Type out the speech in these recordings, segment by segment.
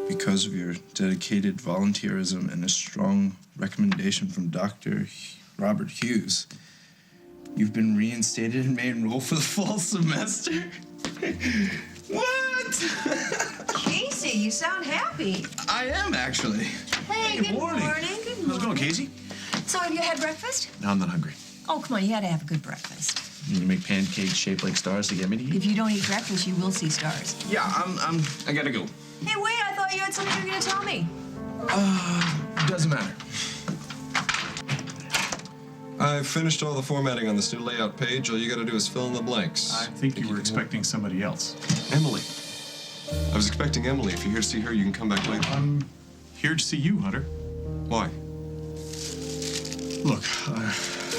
Because of your dedicated volunteerism and a strong recommendation from Dr. Robert Hughes, you've been reinstated and may enroll for the fall semester. What? Casey, you sound happy. I am, actually. Hey, good morning. Good morning. How's it going, Casey? So, have you had breakfast? No, I'm not hungry. Oh, come on, you had to have a good breakfast. You gonna make pancakes shaped like stars to get me to eat? If you don't eat breakfast, you will see stars. Yeah, I gotta go. Hey, wait, I thought you had something you were going to tell me. Doesn't matter. I finished all the formatting on this new layout page. All you gotta do is fill in the blanks. I think you were expecting somebody else. Emily. I was expecting Emily. If you're here to see her, you can come back later. I'm here to see you, Hunter. Why? Look,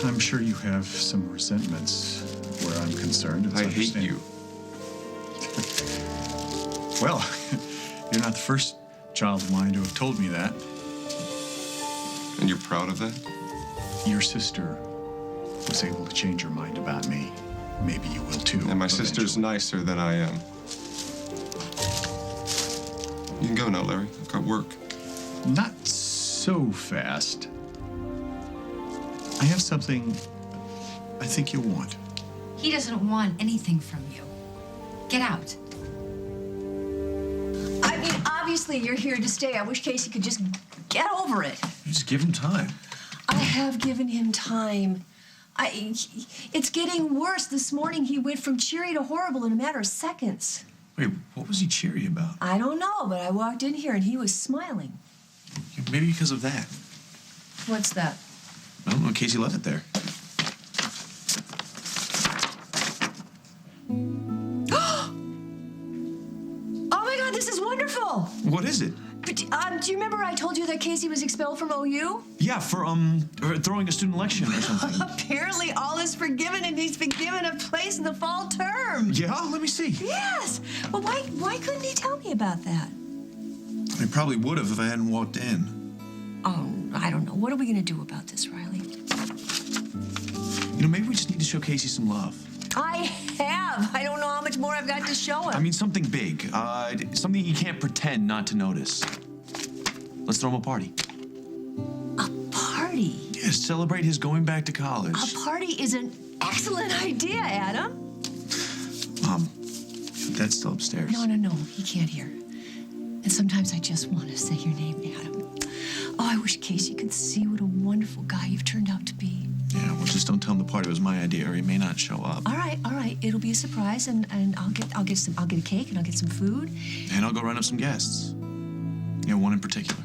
I'm sure you have some resentments where I'm concerned. It's I hate understandable. you. Well, you're not the first child of mine to have told me that. And you're proud of that? Your sister was able to change her mind about me. Maybe you will too. And my sister's eventually. nicer than I am. You can go now, Larry. I've got work. Not so fast. I have something I think you'll want. He doesn't want anything from you. Get out. I mean, obviously, you're here to stay. I wish Casey could just get over it. Just give him time. I have given him time. It's getting worse. This morning, he went from cheery to horrible in a matter of seconds. Wait, what was he cheery about? I don't know, but I walked in here and he was smiling. Maybe because of that. What's that? I don't know. Casey left it there. Oh my God, this is wonderful. What is it? But, do you remember I told you that Casey was expelled from OU? Yeah, for throwing a student election or something. Apparently all is forgiven and he's been given a place in the fall term. Yeah, let me see. Yes. Well, why couldn't he tell me about that? I probably would have if I hadn't walked in. Oh, I don't know. What are we going to do about this, Riley? You know, maybe we just need to show Casey some love. I have. I don't know how much more I've got to show him. I mean, something big. Something he can't pretend not to notice. Let's throw him a party. A party? Yeah, celebrate his going back to college. A party is an excellent idea, Adam. Mom, Dad's still upstairs. No, he can't hear. And sometimes I just want to say your name, Adam. Oh, I wish Casey could see what a wonderful guy you've turned out to be. Yeah, well, just don't tell him the party was my idea, or he may not show up. All right. It'll be a surprise, and I'll get a cake and I'll get some food. And I'll go round up some guests. Yeah, one in particular.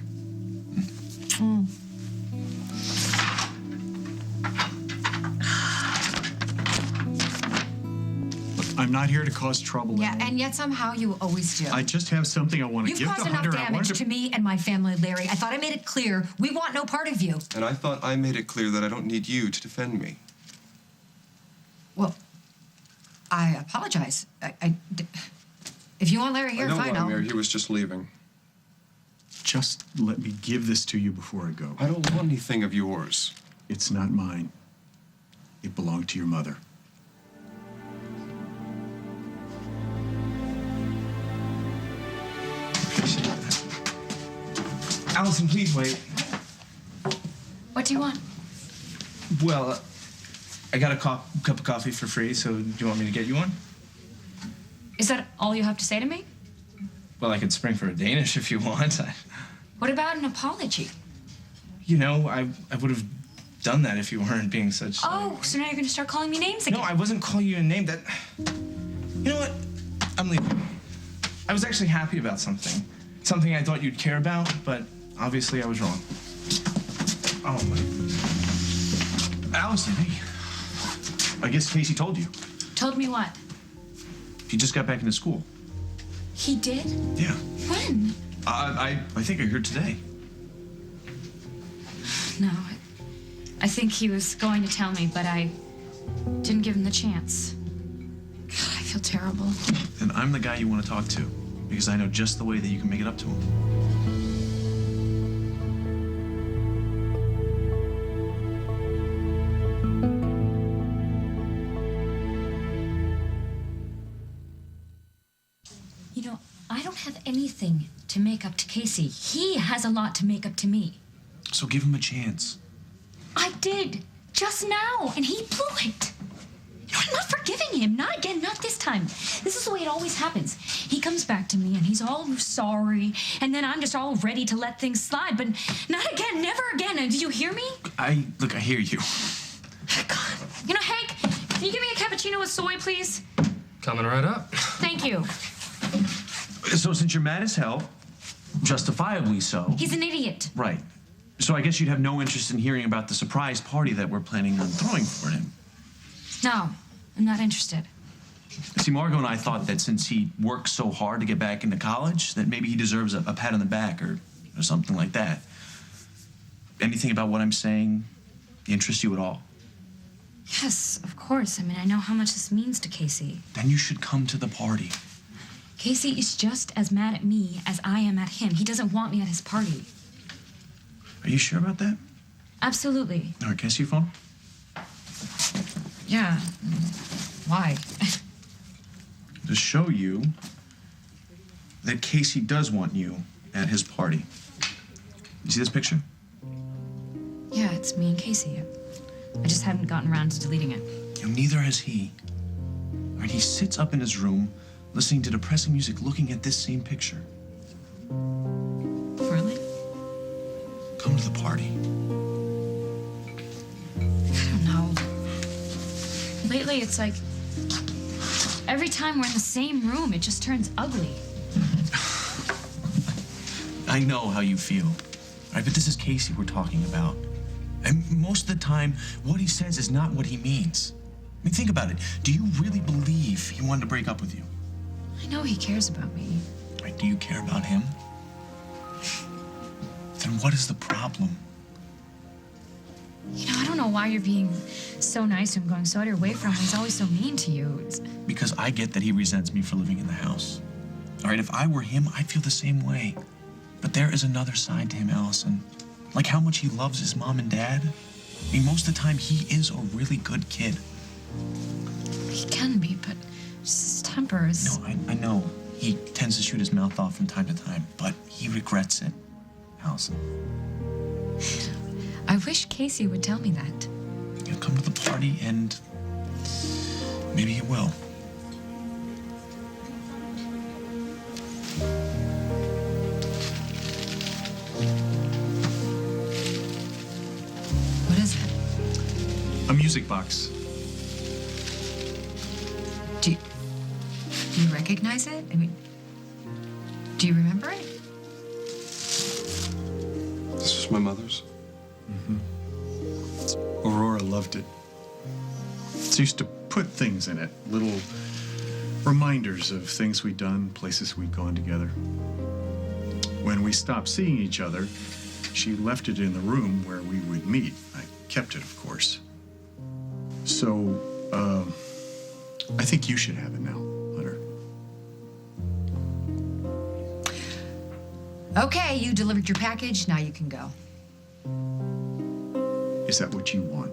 Look, I'm not here to cause trouble. Yeah, and yet somehow you always do. I just have something I want to You've give caused to enough Hunter. damage to me and my family, Larry. I thought I made it clear we want no part of you. And I thought I made it clear that I don't need you to defend me. Well, I apologize. If you want Larry here, I don't fine. want him I'll... here. He was just leaving. Just let me give this to you before I go. I don't want anything of yours. It's not mine. It belonged to your mother. Allison, please wait. What do you want? Well, I got a cup of coffee for free, so do you want me to get you one? Is that all you have to say to me? Well, I could spring for a Danish if you want. What about an apology? You know, I would have done that if you weren't being such... Oh, so now you're going to start calling me names again? No, I wasn't calling you a name. That... You know what? I'm leaving. I was actually happy about something. Something I thought you'd care about, but obviously I was wrong. Oh, my... Allison, hey. I guess Casey told you. Told me what? He just got back into school. He did? Yeah. When? I think I heard today. No, I think he was going to tell me, but I didn't give him the chance. God, I feel terrible. And I'm the guy you want to talk to, because I know just the way that you can make it up to him. have anything to make up to Casey. He has a lot to make up to me. So give him a chance. I did, just now, and he blew it. You know, I'm not forgiving him. Not again, not this time. This is the way it always happens. He comes back to me and he's all sorry, and then I'm just all ready to let things slide, but not again, never again. And did you hear me? I hear you. God. You know, Hank, can you give me a cappuccino with soy, please? Coming right up. Thank you. So since you're mad as hell, justifiably so. He's an idiot. Right. So I guess you'd have no interest in hearing about the surprise party that we're planning on throwing for him. No, I'm not interested. See, Margot and I thought that since he worked so hard to get back into college, that maybe he deserves a pat on the back or something like that. Anything about what I'm saying interest you at all? Yes, of course. I mean, I know how much this means to Casey. Then you should come to the party. Casey is just as mad at me as I am at him. He doesn't want me at his party. Are you sure about that? Absolutely. All right, can I see your phone? Yeah. Why? To show you that Casey does want you at his party. You see this picture? Yeah, it's me and Casey. I just haven't gotten around to deleting it. You know, neither has he. All right, he sits up in his room, listening to depressing music, looking at this same picture. Really? Come to the party. I don't know. Lately, it's like every time we're in the same room, it just turns ugly. I know how you feel. All right, but this is Casey we're talking about. And most of the time, what he says is not what he means. I mean, think about it. Do you really believe he wanted to break up with you? I know he cares about me. Right, do you care about him? Then what is the problem? You know, I don't know why you're being so nice to him, going so out of your way from him. He's always so mean to you. Because I get that he resents me for living in the house. All right, if I were him, I'd feel the same way. But there is another side to him, Allison. Like how much he loves his mom and dad. I mean, most of the time, he is a really good kid. He can be, but just his temper is... No, I know. He tends to shoot his mouth off from time to time, but he regrets it, Allison. I wish Casey would tell me that. He'll come to the party and maybe he will. What is it? A music box. Do you recognize it? I mean, do you remember it? This was my mother's. Aurora loved it. She used to put things in it, little reminders of things we'd done, places we'd gone together. When we stopped seeing each other, she left it in the room where we would meet. I kept it, of course. So, I think you should have it now, Hunter. Okay, you delivered your package. Now you can go. Is that what you want?